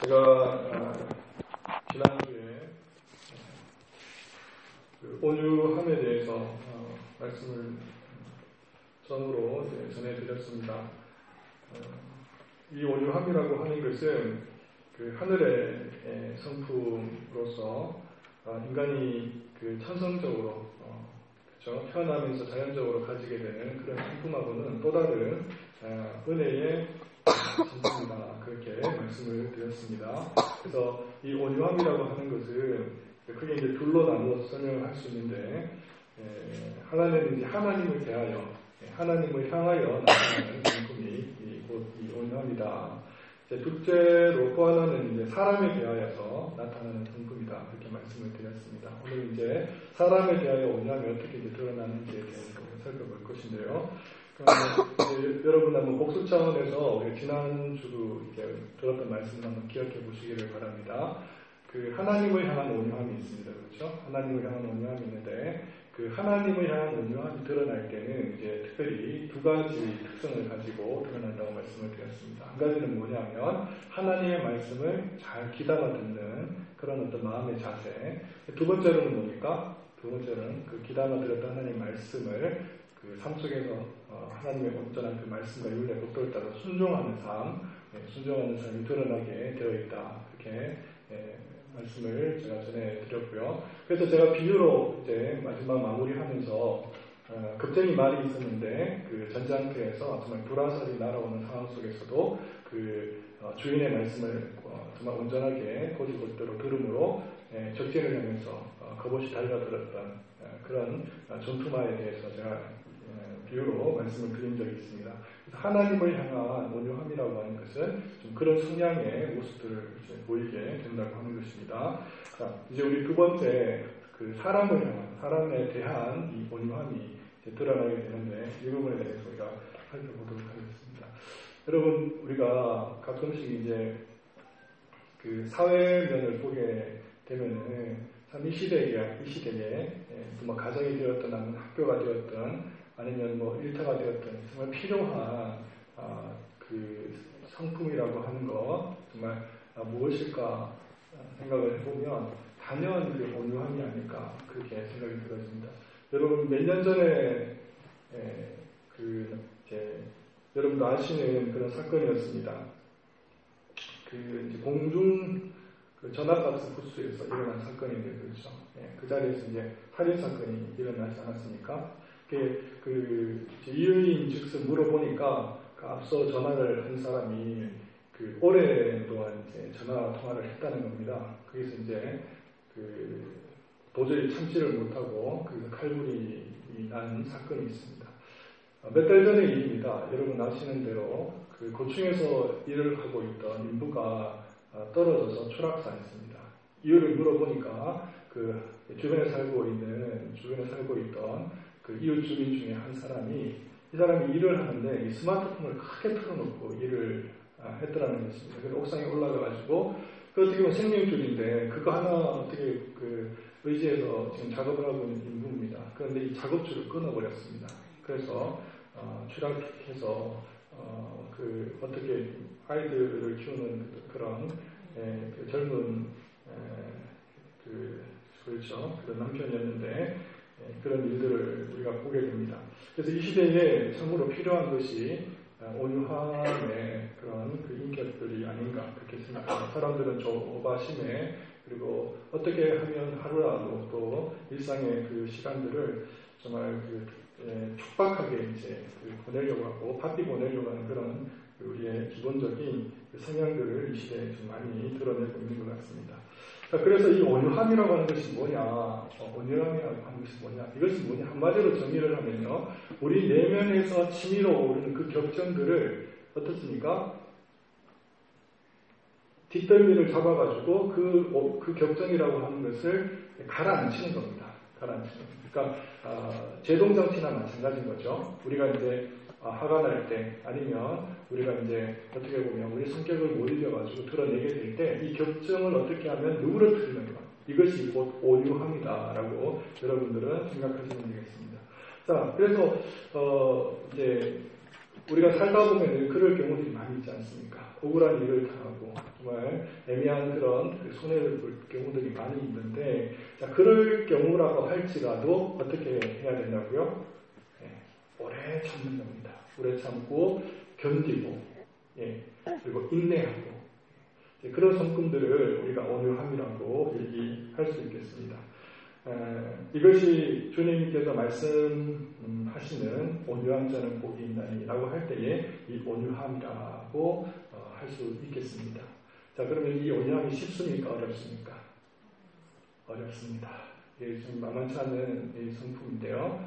제가 지난주에 그 온유함에 대해서 말씀을 처음으로 전해드렸습니다. 이 온유함이라고 하는 것은 그 하늘의 성품으로서 인간이 그 천성적으로 태어나면서 자연적으로 가지게 되는 그런 성품하고는 또 다른 은혜의 성품이다, 그렇게 말씀을 드렸습니다. 그래서 이 온유함이라고 하는 것은 크게 이제 둘로 나누어서 설명을 할 수 있는데, 하나는 이제 하나님을 대하여, 하나님을 향하여 나타나는 성품이 곧 이 온유함이다. 둘째로 또 하나는 이제 사람에 대하여서 나타나는 성품이다, 그렇게 말씀을 드렸습니다. 오늘 이제 사람에 대하여 온유함이 어떻게 이제 드러나는지에 대해서 살펴볼 것인데요. 여러분 한번 복습 차원에서 우리 지난주도 이렇게 들었던 말씀을 한번 기억해 보시기를 바랍니다. 그 하나님을 향한 온유함이 있습니다, 그렇죠? 하나님을 향한 온유함이 있는데, 그 하나님을 향한 온유함이 드러날 때는 이제 특별히 두 가지 특성을 가지고 드러난다고 말씀을 드렸습니다. 한 가지는 뭐냐면 하나님의 말씀을 잘 귀담아 듣는 그런 어떤 마음의 자세. 두 번째로는 뭡니까? 두 번째는 그 귀담아 들었던 하나님의 말씀을 그 삶 속에서 하나님의 온전한 그 말씀과 윤리의 법도를 따라 순종하는 삶, 순종하는 삶이 드러나게 되어 있다, 이렇게 말씀을 제가 전해드렸고요. 그래서 제가 비유로 이제 마지막 마무리하면서 겁쟁이 말이 있었는데 그 전장터에서 정말 불화살이 날아오는 상황 속에서도 그 주인의 말씀을 정말 온전하게 고지고대로 들음으로 적진을 향해서 겁없이 달려들었던 그런 전투마에 대해서 제가 비유로 말씀을 드린 적이 있습니다. 그래서 하나님을 향한 온유함이라고 하는 것은 좀 그런 성향의 모습들을 이제 보이게 된다고 하는 것입니다. 자, 이제 우리 두 번째 그 사람을 향한, 사람에 대한 이 온유함이 이제 드러나게 되는데, 이 부분에 대해서 우리가 살펴보도록 하겠습니다. 여러분, 우리가 가끔씩 이제 그 사회면을 보게 되면은 참 이 시대에 뭐 가정이 되었든 아니면 학교가 되었든 아니면 뭐 일터가 되었든 정말 필요한 그 성품이라고 하는 거 정말 무엇일까 생각을 해보면 단연 그 온유함이 아닐까, 그렇게 생각이 들어집니다. 여러분, 몇 년 전에 그 이제 여러분도 아시는 그런 사건이었습니다. 그 이제 공중 그 전화박스 부스에서 일어난 사건인데, 그렇죠? 그 자리에서 이제 살인 사건이 일어나지 않았습니까? 그 이유인 즉슨 물어보니까 그 앞서 전화를 한 사람이 그 오랜동안 이제 전화 통화를 했다는 겁니다. 거기서 이제 그 도저히 참지를 못하고 거기서 칼불이 난 사건이 있습니다. 몇 달 전의 일입니다. 여러분 아시는 대로 그 고층에서 일을 하고 있던 인부가 떨어져서 추락사했습니다. 이유를 물어보니까 그 주변에 살고 있던 그 이웃 주민 중에 한 사람이, 이 사람이 일을 하는데 이 스마트폰을 크게 틀어놓고 일을 했더라는 것입니다. 그래서 옥상에 올라가가지고 그 어떻게 보면 생명줄인데 그거 하나 어떻게 그 의지해서 지금 작업을 하고 있는 인부입니다. 그런데 이 작업줄을 끊어버렸습니다. 그래서 추락해서 그 어떻게 아이들을 키우는 그런 그 젊은 그렇죠, 그런 남편이었는데 그런 일들을 우리가 보게 됩니다. 그래서 이 시대에 참으로 필요한 것이 온유함의 그런 그 인격들이 아닌가, 그렇게 생각합니다. 사람들은 조바심에, 그리고 어떻게 하면 하루라도 또 일상의 그 시간들을 정말 촉박하게 이제 보내려고 하고 바삐 보내려고 하는 그런 우리의 기본적인 성향들을 이 시대에 좀 많이 드러내고 있는 것 같습니다. 그래서 이 온유함이라고 하는 것이 뭐냐, 온유함이라고 하는 것이 뭐냐, 이것은 뭐냐, 한마디로 정의를 하면요, 우리 내면에서 치밀어 오르는 그 격정들을 어떻습니까? 뒷덜미를 잡아가지고 그 격정이라고 하는 것을 가라앉히는 겁니다. 가라앉히는. 그러니까 제동장치나 마찬가지인 거죠. 우리가 이제 화가 날 때, 아니면 우리가 이제 어떻게 보면 우리 성격을 못 이겨가지고 드러내게 될 때 이 격정을 어떻게 하면 누그러뜨리는 것, 이것이 곧 온유함이다라고 여러분들은 생각하시면 되겠습니다. 자, 그래서 이제 우리가 살다 보면 그럴 경우들이 많이 있지 않습니까? 억울한 일을 당하고 정말 애매한 그런 그 손해를 볼 경우들이 많이 있는데, 자, 그럴 경우라고 할지라도 어떻게 해야 된다고요? 오래 참는 겁니다. 오래 참고 견디고, 그리고 인내하고, 그런 성품들을 우리가 온유함이라고 얘기할 수 있겠습니다. 이것이 주님께서 말씀하시는 온유한 자는 복이 있나니라고 할 때에 이 온유함이라고 할 수 있겠습니다. 자, 그러면 이 온유함이 쉽습니까? 어렵습니까? 어렵습니다. 이게 좀 만만치 않은 이 성품인데요.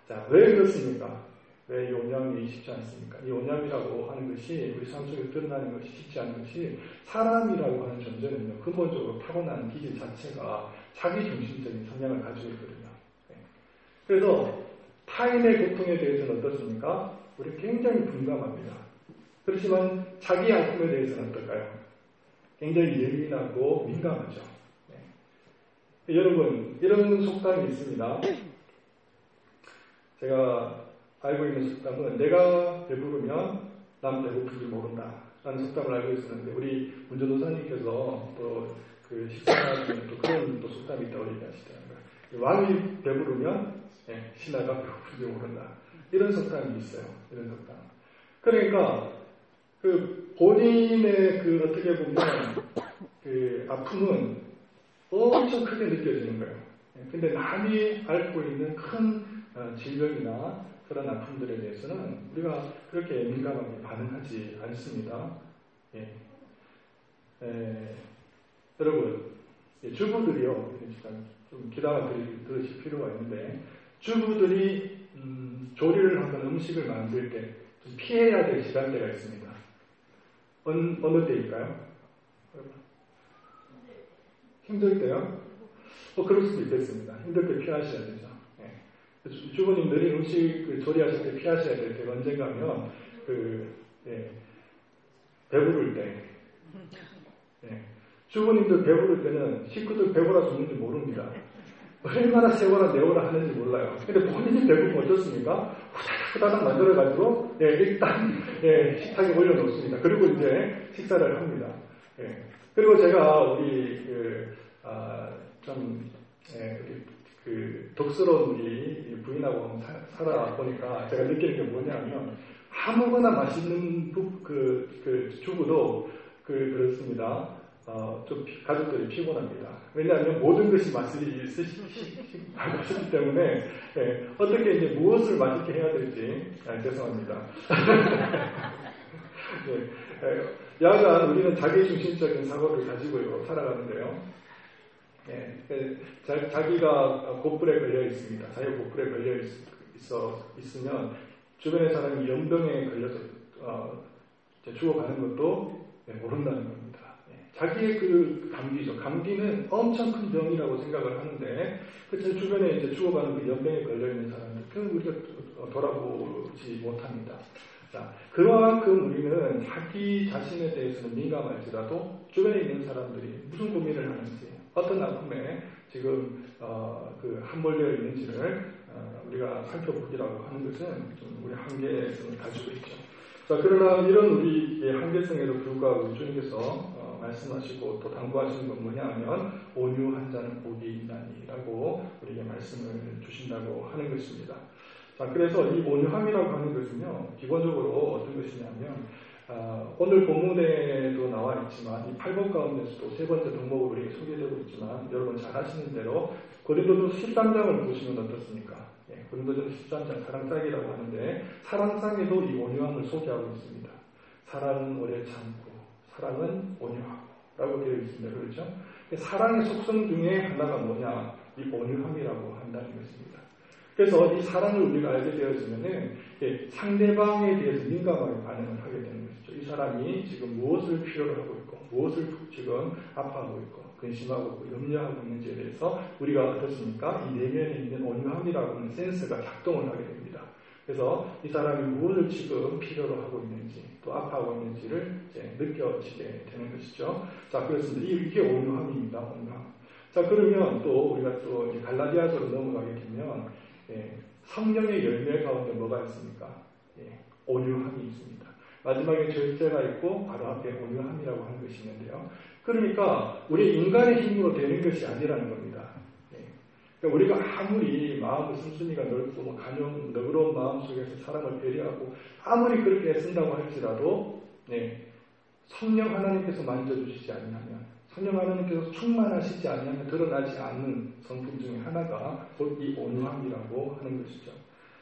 자, 왜 그렇습니까? 왜 이 온유함이 쉽지 않습니까? 이 온유함이라고 하는 것이 우리 삶 속에 드러나는 것이 쉽지 않은 것이 사람이라고 하는 존재는요, 근본적으로 타고난 기질 자체가 자기중심적인 성향을 가지고 있거든요. 그래서 타인의 고통에 대해서는 어떻습니까? 우리 굉장히 분감합니다. 그렇지만 자기 아픔에 대해서는 어떨까요? 굉장히 예민하고 민감하죠. 여러분, 이런 속담이 있습니다. 제가 알고 있는 속담은 내가 배부르면 남 배고픈지 모른다 라는 속담을 알고 있었는데, 우리 문전도사님께서 또 그 식사 중에 또 그런 또 속담이 있다고 얘기하시더라고요. 왕이 배부르면 신하가 배고픈지 모른다, 이런 속담이 있어요. 이런 속담. 그러니까 그 본인의 그 어떻게 보면 그 아픔은 엄청 크게 느껴지는 거예요. 근데 남이 앓고 있는 큰 질병이나 그런 아픔들에 대해서는 우리가 그렇게 민감하게 반응하지 않습니다. 여러분, 주부들이요, 좀 기다려 들으실 필요가 있는데, 주부들이 조리를 하거나 음식을 만들 때 좀 피해야 될 시간대가 있습니다. 어느 때일까요? 힘들 때요? 그럴 수도 있겠습니다. 힘들 때 피하셔야 되죠. 주부님들이 음식 조리하실 때 피하셔야 될 때가 언젠가 하면 배부를 때. 주부님들 배부를 때는 식구들 배고라 죽는지 모릅니다. 얼마나 세워라 내워라 하는지 몰라요. 근데 본인이 배고프면 어떻습니까? 후다닥 만들어가지고 일단 식탁에 올려놓습니다. 그리고 이제 식사를 합니다. 그리고 제가 우리 그 덕스러운 우리 부인하고 살아보니까 제가 느끼는 게 뭐냐면, 아무거나 맛있는 주부도 그렇습니다. 좀 가족들이 피곤합니다. 왜냐하면 모든 것이 맛이 있기 때문에 어떻게 이제 무엇을 맛있게 해야 될지 죄송합니다. 야간 우리는 자기중심적인 사고를 가지고 살아가는데요. 자기가 곧불에 걸려 있습니다. 자기가 곧불에 걸려 있으면 주변의 사람이 연병에 걸려서 죽어가는 것도 모른다는 겁니다. 자기의 그 감기죠. 감기는 엄청 큰 병이라고 생각을 하는데, 그 주변에 이제 죽어가는 그 연병에 걸려 있는 사람들, 그건 우리가 돌아보지 못합니다. 자, 그만큼 우리는 자기 자신에 대해서는 민감할지라도 주변에 있는 사람들이 무슨 고민을 하는지, 어떤 아픔에 지금 함몰되어 있는지를 우리가 살펴보기라고 하는 것은 좀 우리 한계성을 가지고 있죠. 자, 그러나 이런 우리의 한계성에도 불구하고 주님께서 말씀하시고 또 당부하시는 건 뭐냐 하면, 온유한 자는 복이 있나니라고 우리에게 말씀을 주신다고 하는 것입니다. 자, 그래서 이 온유함이라고 하는 것은요, 기본적으로 어떤 것이냐면, 오늘 본문에도 나와 있지만 이 8번 가운데서도 세 번째 덕목으로 우리에게 소개되고 있지만, 여러분 잘 아시는 대로 고린도전서 13장을 보시면 어떻습니까? 고린도전서 13장 사랑짝이라고 하는데, 사랑짝에도 이 온유함을 소개하고 있습니다. 사랑은 오래 참고 사랑은 온유하고 라고 되어 있습니다. 그렇죠? 사랑의 속성 중에 하나가 뭐냐? 이 온유함이라고 한다는 것입니다. 그래서 이 사랑을 우리가 알게 되어지면은 상대방에 대해서 민감하게 반응을 하게 되는 것이죠. 이 사람이 지금 무엇을 필요로 하고 있고, 무엇을 지금 아파하고 있고, 근심하고 있고, 염려하고 있는지에 대해서 우리가 어떻습니까? 이 내면에 있는 온유함이라고 하는 센스가 작동을 하게 됩니다. 그래서 이 사람이 무엇을 지금 필요로 하고 있는지, 또 아파하고 있는지를 이제 느껴지게 되는 것이죠. 자, 그렇습니다. 이게 온유함입니다. 온유함. 자, 그러면 또 우리가 또 이제 갈라디아서로 넘어가게 되면, 성령의 열매 가운데 뭐가 있습니까? 온유함이 있습니다. 마지막에 절제가 있고 바로 앞에 온유함이라고 하는 것이 있는데요. 그러니까 우리 인간의 힘으로 되는 것이 아니라는 겁니다. 그러니까 우리가 아무리 마음의 씀씀이가 넓고 너그러운 마음 속에서 사람을 배려하고 아무리 그렇게 애쓴다고 할지라도 성령 하나님께서 만져주시지 않으면, 성령 하나님께서 충만하시지 않으면 드러나지 않는 성품 중에 하나가 곧 이 온유함이라고 하는 것이죠.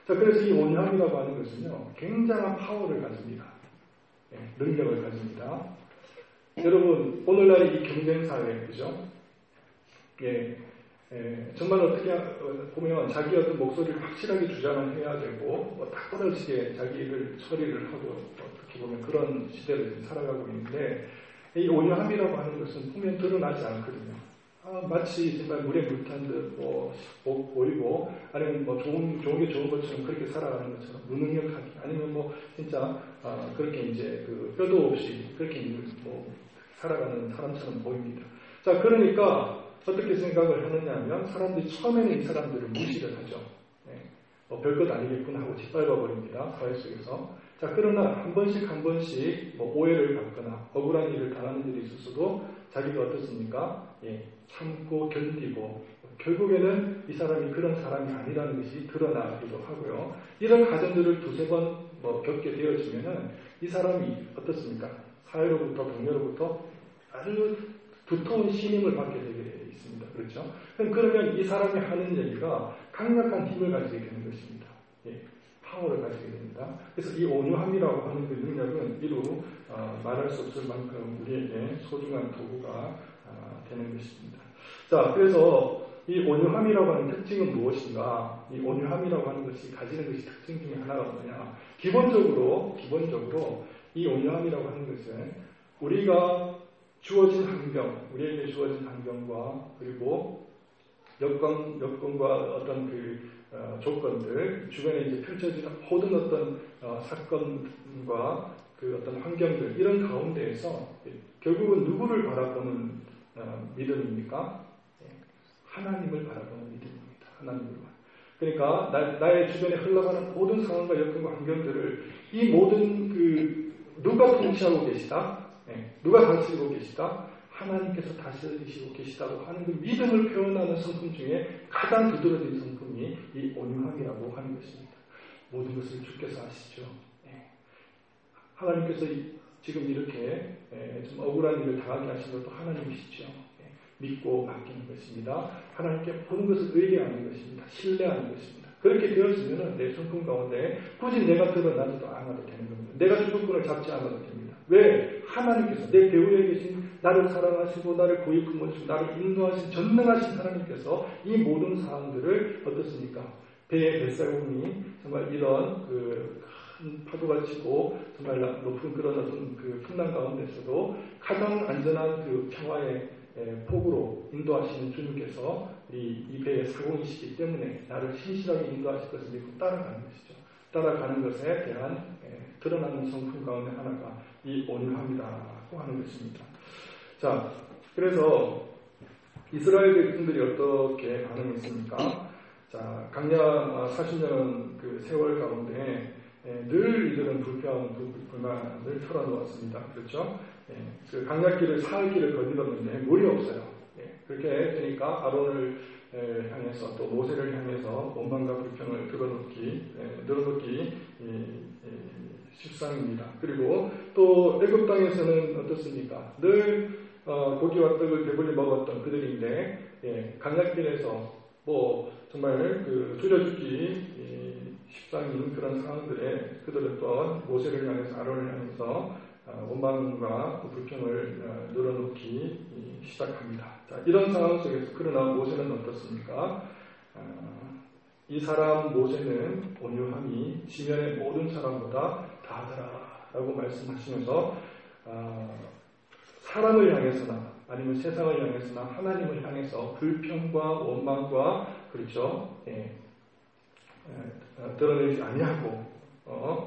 자, 그래서 이 온유함이라고 하는 것은요, 굉장한 파워를 가집니다. 능력을 가집니다. 여러분, 오늘날 이 경쟁사회, 그죠? 정말 어떻게 보면 자기 어떤 목소리를 확실하게 주장을 해야 되고, 딱 떨어지게 자기를 처리를 하고, 어떻게 보면 그런 시대를 살아가고 있는데, 이 온유함이라고 하는 것은 보면 드러나지 않거든요. 마치 정말 물에 물탄 듯 보이고, 아니면 좋은 게 좋은 것처럼 그렇게 살아가는 것처럼 무능력하게, 아니면 진짜 그렇게 이제 뼈도 없이 그렇게 살아가는 사람처럼 보입니다. 자, 그러니까 어떻게 생각을 하느냐 하면 사람들이 처음에는 이 사람들을 무시를 하죠. 별것 아니겠구나 하고 짓밟아 버립니다. 사회 속에서. 자, 그러나 한 번씩 오해를 받거나 억울한 일을 당하는 일이 있었어도 자기가 어떻습니까? 참고 견디고 결국에는 이 사람이 그런 사람이 아니라는 것이 드러나기도 하고요. 이런 가정들을 두세 번 겪게 되어지면은 이 사람이 어떻습니까? 사회로부터 동료로부터 아주 두터운 신임을 받게 되게 있습니다. 그렇죠? 그러면 이 사람이 하는 얘기가 강력한 힘을 가지게 되는 것입니다. 파워를 가지게 됩니다. 그래서 이 온유함이라고 하는 그 능력은 이루 말할 수 없을 만큼 우리에게 소중한 도구가 되는 것입니다. 자, 그래서 이 온유함이라고 하는 특징은 무엇인가? 이 온유함이라고 하는 것이 가지는 것이 특징 중에 하나가 뭐냐? 기본적으로 이 온유함이라고 하는 것은 우리가 우리에게 주어진 환경과 그리고 여건과 어떤 조건들, 주변에 이제 펼쳐지는 모든 어떤 사건과 그 어떤 환경들, 이런 가운데에서 결국은 누구를 바라보는 믿음입니까? 하나님을 바라보는 믿음입니다. 하나님을. 그러니까 나의 주변에 흘러가는 모든 상황과 여건과 환경들을 이 모든 누가 통치하고 계시다? 누가 다스리고 계시다? 하나님께서 다스리시고 계시다고 하는 그 믿음을 표현하는 성품 중에 가장 두드러진 성품이 이 온유함이라고 하는 것입니다. 모든 것을 주께서 아시죠. 하나님께서 지금 이렇게 좀 억울한 일을 당하게 하신 것도 하나님이시죠. 믿고 맡기는 것입니다. 하나님께 모든 것을 의뢰하는 것입니다. 신뢰하는 것입니다. 그렇게 되었으면 내 성품 가운데 굳이 내가 드러나지도 않아도 되는 겁니다. 내가 주도권을 잡지 않아도 됩니다. 왜? 하나님께서 내 배후에 계신 나를 사랑하시고 나를 고이 품어주시고 나를 인도하신 전능하신 하나님께서 이 모든 사항들을 어떻습니까? 배의 뱃사공이 정말 이런 큰 파도가 치고 정말 높은 그런 어떤 풍랑 가운데서도 가장 안전한 평화의 폭으로 인도하시는 주님께서 이 배의 사공이시기 때문에 나를 신실하게 인도하실 것을 믿고 따라가는 것이죠. 따라가는 것에 대한 드러나는 성품 가운데 하나가 이 온유함이라고 하는 것입니다. 자, 그래서 이스라엘 백성들이 어떻게 반응했습니까? 자, 강야 40년 세월 가운데 늘 이들은 불만을 털어놓았습니다. 그렇죠? 그 강약길을 사흘길을 거닐었는데 물이 없어요. 그렇게 되니까 아론을 향해서 또 모세를 향해서 원망과 불평을 늘어놓기 십상입니다. 그리고 또 애굽 땅에서는 어떻습니까? 늘 고기와 떡을 배불리 먹었던 그들인데 강약길에서 정말 줄여 죽기 십상인 그런 상황들에 그들은 또한 모세를 향해서 아론을 향해서 원망과 불평을 늘어놓기 시작합니다. 자, 이런 상황 속에서 그러나 모세는 어떻습니까? 이 사람 모세는 온유함이 지면의 모든 사람보다 다하더라라고 말씀하시면서 사람을 향해서나 아니면 세상을 향해서나 하나님을 향해서 불평과 원망과 그렇죠? 드러내지 아니하고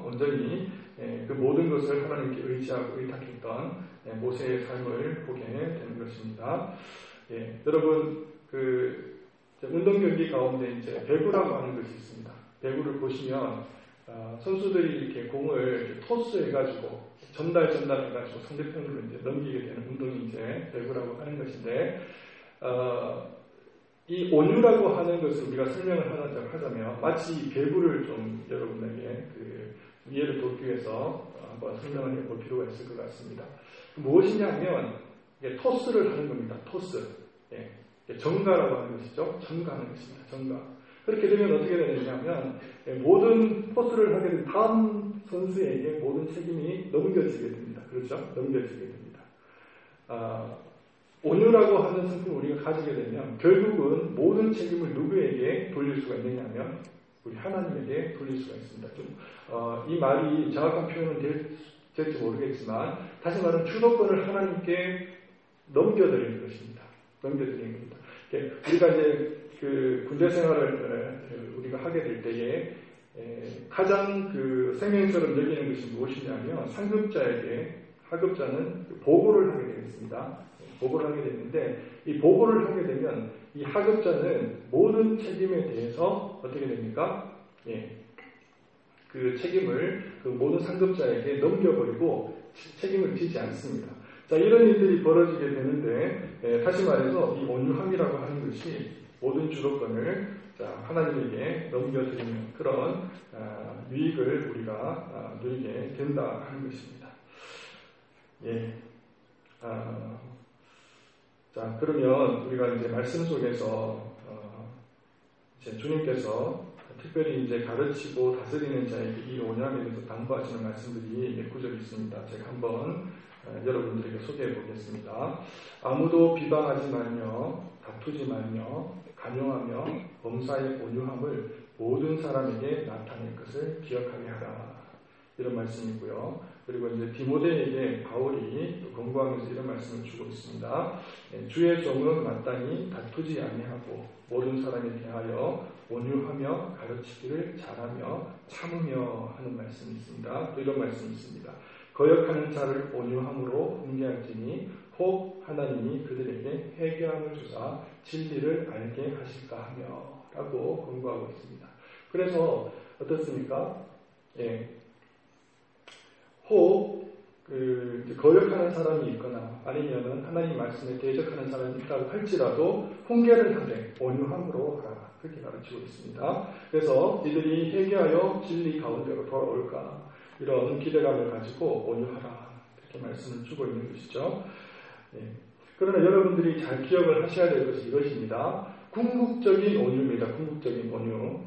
온전히 그 모든 것을 하나님께 의지하고 의탁했던 모세의 삶을 보게 되는 것입니다. 여러분 운동 경기 가운데 이제 배구라고 하는 것이 있습니다. 배구를 보시면 선수들이 이렇게 공을 이렇게 토스해가지고 전달해가지고 상대편으로 이제 넘기게 되는 운동이 이제 배구라고 하는 것인데, 이 온유라고 하는 것을 우리가 설명을 하자면 마치 배구를 좀 여러분에게 이해를 돕기 위해서 한번 설명을 해볼 필요가 있을 것 같습니다. 무엇이냐면 토스를 하는 겁니다. 토스. 예. 정가라고 하는 것이죠. 정가하는 것입니다. 정가. 그렇게 되면 어떻게 되느냐면 모든 토스를 하게 된 다음 선수에게 모든 책임이 넘겨지게 됩니다. 그렇죠? 넘겨지게 됩니다. 온유라고 하는 성품을 우리가 가지게 되면 결국은 모든 책임을 누구에게 돌릴 수가 있느냐면 우리 하나님에게 돌릴 수가 있습니다. 이 말이 정확한 표현은 될지 모르겠지만 다시 말하면 주도권을 하나님께 넘겨드리는 것입니다. 넘겨드리는 겁니다. 우리가 이제 군대 생활을 우리가 하게 될 때에 가장 생명처럼 여기는 것이 무엇이냐면 상급자에게 하급자는 보고를 하게 되겠습니다. 보고를 하게 되는데 이 보고를 하게 되면 이 하급자는 모든 책임에 대해서 어떻게 됩니까? 그 책임을 모든 상급자에게 넘겨버리고 책임을 지지 않습니다. 자, 이런 일들이 벌어지게 되는데 다시 말해서 이 온유함이라고 하는 것이 모든 주도권을 하나님에게 넘겨드리는 그런 유익을 우리가 누리게 된다 하는 것입니다. 예. 자, 그러면 우리가 이제 말씀 속에서 이제 주님께서 특별히 이제 가르치고 다스리는 자에게 이 온유함에 대해서 당부하시는 말씀들이 몇 구절이 있습니다. 제가 한번 여러분들에게 소개해 보겠습니다. 아무도 비방하지 말며 다투지 말며 간용하며 범사의 온유함을 모든 사람에게 나타낼 것을 기억하게 하라. 이런 말씀이고요. 그리고 이제 디모데에게 바울이 권고하면서 이런 말씀을 주고 있습니다. 주의 종은 마땅히 다투지 아니하고 모든 사람에 대하여 온유하며 가르치기를 잘하며 참으며 하는 말씀이 있습니다. 또 이런 말씀이 있습니다. 거역하는 자를 온유함으로 훈계할지니 혹 하나님이 그들에게 회개함을 주사 진리를 알게 하실까 하며 라고 권고하고 있습니다. 그래서 어떻습니까? 혹 거역하는 사람이 있거나 아니면은 하나님 말씀에 대적하는 사람이 있다고 할지라도 훈계를 하되 온유함으로 하라. 그렇게 가르치고 있습니다. 그래서 이들이 회개하여 진리 가운데로 돌아올까 이런 기대감을 가지고 온유하라 이렇게 말씀을 주고 있는 것이죠. 그러나 여러분들이 잘 기억을 하셔야 될 것이 이것입니다. 궁극적인 온유입니다. 궁극적인 온유.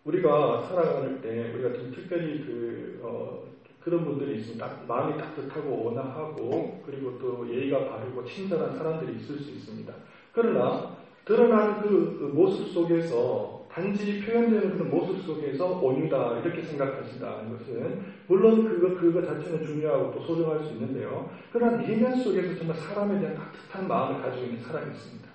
우리가 살아갈 때 우리가 좀 특별히 그런 분들이 있습니다. 마음이 따뜻하고 온화하고 그리고 또 예의가 바르고 친절한 사람들이 있을 수 있습니다. 그러나 드러난 그 모습 속에서 단지 표현되는 그런 모습 속에서 온유다 이렇게 생각하신다는 것은 물론 그거 자체는 중요하고 또 소중할 수 있는데요. 그러나 내면 속에서 정말 사람에 대한 따뜻한 마음을 가지고 있는 사람이 있습니다.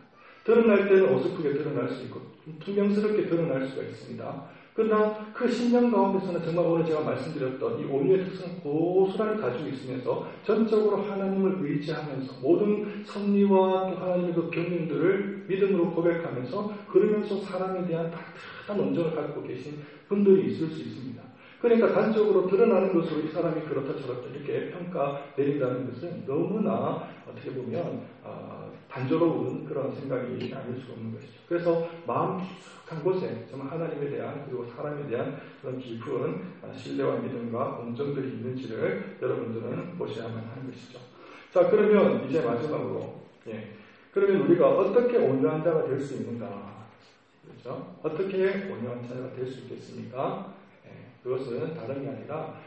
드러날 때는 어설프게 드러날 수 있고 투명스럽게 드러날 수가 있습니다. 그러나 그 심령 가운데서는 정말 오늘 제가 말씀드렸던 이 온유의 특성을 고스란히 가지고 있으면서 전적으로 하나님을 의지하면서 모든 섭리와 또 하나님의 그 경륜들을 믿음으로 고백하면서 그러면서 사람에 대한 따뜻한 온정을 갖고 계신 분들이 있을 수 있습니다. 그러니까 단적으로 드러나는 것으로 이 사람이 그렇다 저렇다 이렇게 평가 내린다는 것은 너무나 어떻게 보면 단조로운 그런 생각이 아닐 수 없는 것이죠. 그래서 마음 깊숙한 곳에 정말 하나님에 대한 그리고 사람에 대한 그런 깊은 신뢰와 믿음과 온정들이 있는지를 여러분들은 보셔야만 하는 것이죠. 자, 그러면 이제 마지막으로 그러면 우리가 어떻게 온유한 자가 될 수 있는가? 그렇죠? 어떻게 온유한 자가 될 수 있겠습니까? 그것은 다른 게 아니라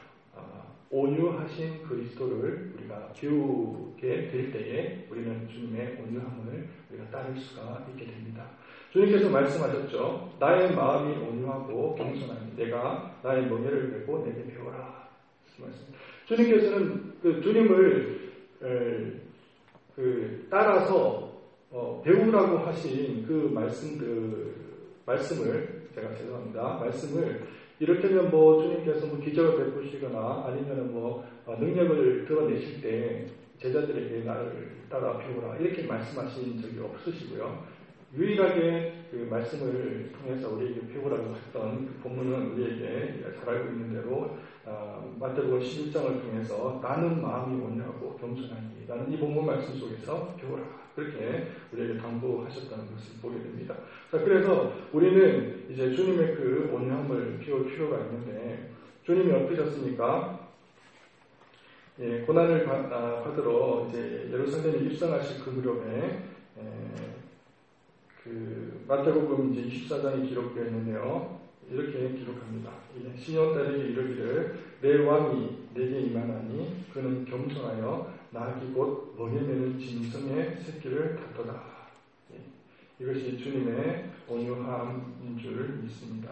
온유하신 그리스도를 우리가 배우게 될 때에 우리는 주님의 온유함을 우리가 따를 수가 있게 됩니다. 주님께서 말씀하셨죠. 나의 마음이 온유하고 겸손하니 내가 나의 멍에를 메고 내게 배워라. 주님께서는 주님을 따라서 배우라고 하신 그 말씀을 제가 죄송합니다. 말씀을 이를테면 주님께서 기적을 베푸시거나 아니면 능력을 드러내실 때 제자들에게 나를 따라 배우라 이렇게 말씀하신 적이 없으시고요. 유일하게 그 말씀을 통해서 우리에게 배우라고 했던 그 본문은 우리에게 잘 알고 있는 대로 마태복음 11장을 통해서 나는 마음이 온유하고 겸손하니 라는 이 본문 말씀 속에서 배우라 그렇게 우리에게 당부하셨다는 것을 보게 됩니다. 자, 그래서 우리는 이제 주님의 그 온유함을 배울 필요가 있는데 주님이 어떠셨습니까? 예, 고난을 받으러 이제 예루살렘에 입성하실 그 무렵에 그 마태복음 이제 24장이 기록되어 있는데요. 이렇게 기록합니다. 시온 딸에게 이르기를 내 왕이 내게 임하나니 그는 겸손하여 나귀 곧 머리에 매는 짐승의 새끼를 다투다. 예, 이것이 주님의 온유함인 줄 믿습니다.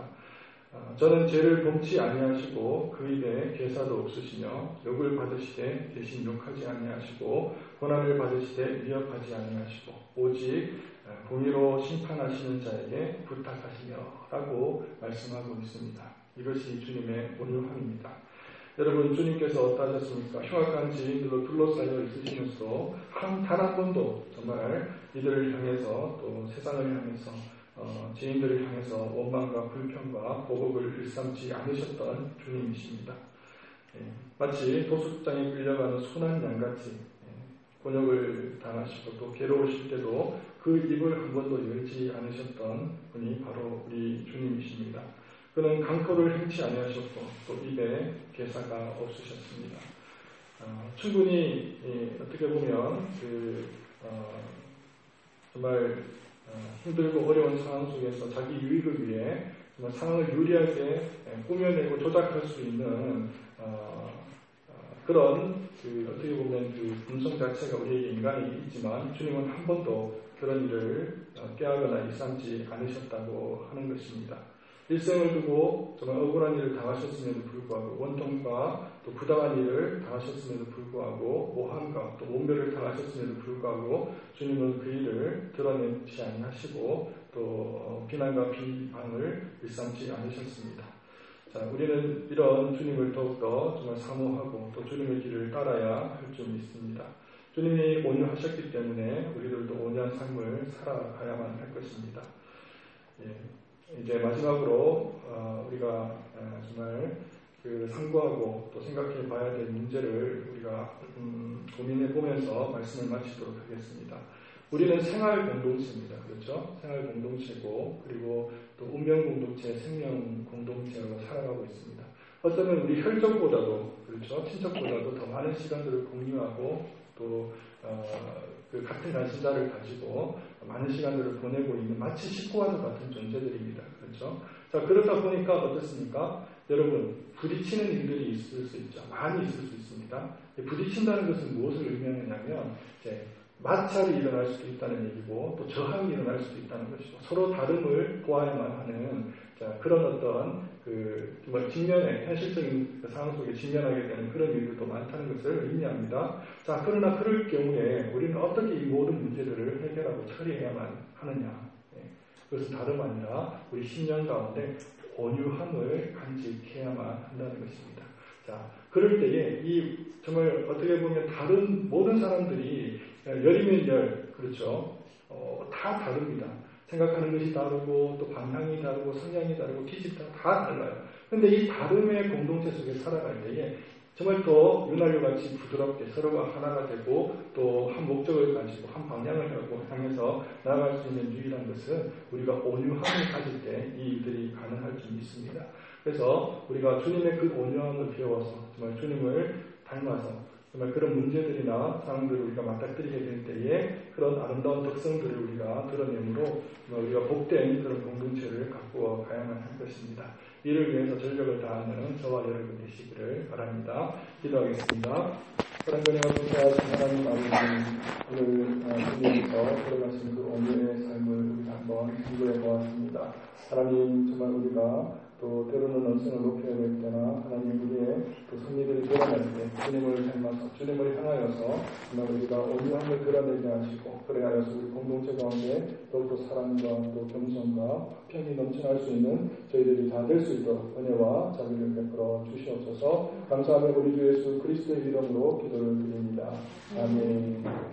저는 죄를 범치 아니하시고 그 입에 괴사도 없으시며 욕을 받으시되 대신 욕하지 아니하시고 고난을 받으시되 위협하지 아니하시고 오직 공의로 심판하시는 자에게 부탁하시며 라고 말씀하고 있습니다. 이것이 주님의 온유함입니다. 여러분 주님께서 어떠하셨습니까? 흉악한 지인들로 둘러싸여 있으시면서도 단 한 번도 정말 이들을 향해서 또 세상을 향해서 지인들을 향해서 원망과 불평과 보복을 일삼지 않으셨던 주님이십니다. 마치 도둑장에 끌려가는 순한 양같이 곤욕을 당하시고 또 괴로우실 때도 그 입을 한 번도 열지 않으셨던 분이 바로 우리 주님이십니다. 그는 강포를 행치 아니하셨고 또 입에 괴사가 없으셨습니다. 충분히 어떻게 보면 정말 힘들고 어려운 상황 속에서 자기 유익을 위해 정말 상황을 유리하게 꾸며내고 조작할 수 있는 그런 어떻게 보면 그 본성 자체가 우리에게 인간이 있지만 주님은 한 번도 그런 일을 꾀하거나 일삼지 않으셨다고 하는 것입니다. 일생을 두고 정말 억울한 일을 당하셨음에도 불구하고 원통과 또 부당한 일을 당하셨음에도 불구하고 모함과 또 원별을 당하셨음에도 불구하고 주님은 그 일을 드러내지 아니하시고 또 비난과 비방을 일삼지 않으셨습니다. 자, 우리는 이런 주님을 더욱더 정말 사모하고 또 주님의 길을 따라야 할 줄 믿습니다. 주님이 온유하셨기 때문에 우리들도 온유한 삶을 살아가야만 할 것입니다. 예, 이제 마지막으로 우리가 정말 그 상고하고 또 생각해 봐야 될 문제를 우리가 고민해 보면서 말씀을 마치도록 하겠습니다. 우리는 생활 공동체입니다. 그렇죠? 생활 공동체고 그리고 또 운명 공동체, 생명 공동체로 살아가고 있습니다. 어쩌면 우리 혈족보다도 그렇죠? 친척보다도 더 많은 시간들을 공유하고 또 그 같은 관심사를 가지고 많은 시간들을 보내고 있는 마치 식구와도 같은 존재들입니다. 그렇죠? 자, 그러다 보니까 어떻습니까? 여러분, 부딪히는 일들이 있을 수 있죠. 많이 있을 수 있습니다. 부딪힌다는 것은 무엇을 의미하느냐면 이제 마찰이 일어날 수도 있다는 얘기고 또 저항이 일어날 수도 있다는 것이고 서로 다름을 보아야만 하는 그런 어떤 직면의 현실적인 상황 속에 직면하게 되는 그런 일들도 많다는 것을 의미합니다. 자, 그러나 그럴 경우에 우리는 어떻게 이 모든 문제들을 해결하고 처리해야만 하느냐? 그것은 다름 아니라 우리 신앙 가운데 온유함을 간직해야만 한다는 것입니다. 자, 그럴 때에 이 정말 어떻게 보면 다른 모든 사람들이 열이면 열, 그렇죠? 다 다릅니다. 생각하는 것이 다르고 또 방향이 다르고 성향이 다르고 기질이 다 달라요. 그런데 이 다름의 공동체 속에 살아갈 때에 정말 또 윤활유 같이 부드럽게 서로가 하나가 되고 또 한 목적을 가지고 한 방향을 향해서 나아갈 수 있는 유일한 것은 우리가 온유함을 가질 때 이 일들이 가능할 줄 믿습니다. 그래서 우리가 주님의 그 온유함을 배워서 정말 주님을 닮아서 정말 그런 문제들이나 상황들을 우리가 맞닥뜨리게 될 때에 그런 아름다운 특성들을 우리가 드러내므로 우리가 복된 그런 공동체를 가꾸어 가야만 할 것입니다. 이를 위해서 전력을 다하는 저와 여러분 되시기를 바랍니다. 기도하겠습니다. 사랑과 감사하신 하나님 아버지, 오늘 주님께서 걸어가신 그 온유의 삶을 우리가 한번 공부해 보았습니다. 하나님, 정말 우리가 또 때로는 언성을 높여야 될 때나 하나님 우리의 또 손님들이 드러날 때 주님을 닮아서 주님을 향하여서 정말 우리가 온유함을 드러내게 하시고 그래 하여서 우리 공동체 가운데 더욱더 사랑과 또 겸손과 편히 넘쳐날 수 있는 저희들이 다 될 수 있도록 은혜와 자비를 베풀어 주시옵소서. 감사하며 우리 주 예수 그리스도의 이름으로 기도를 드립니다. 아멘.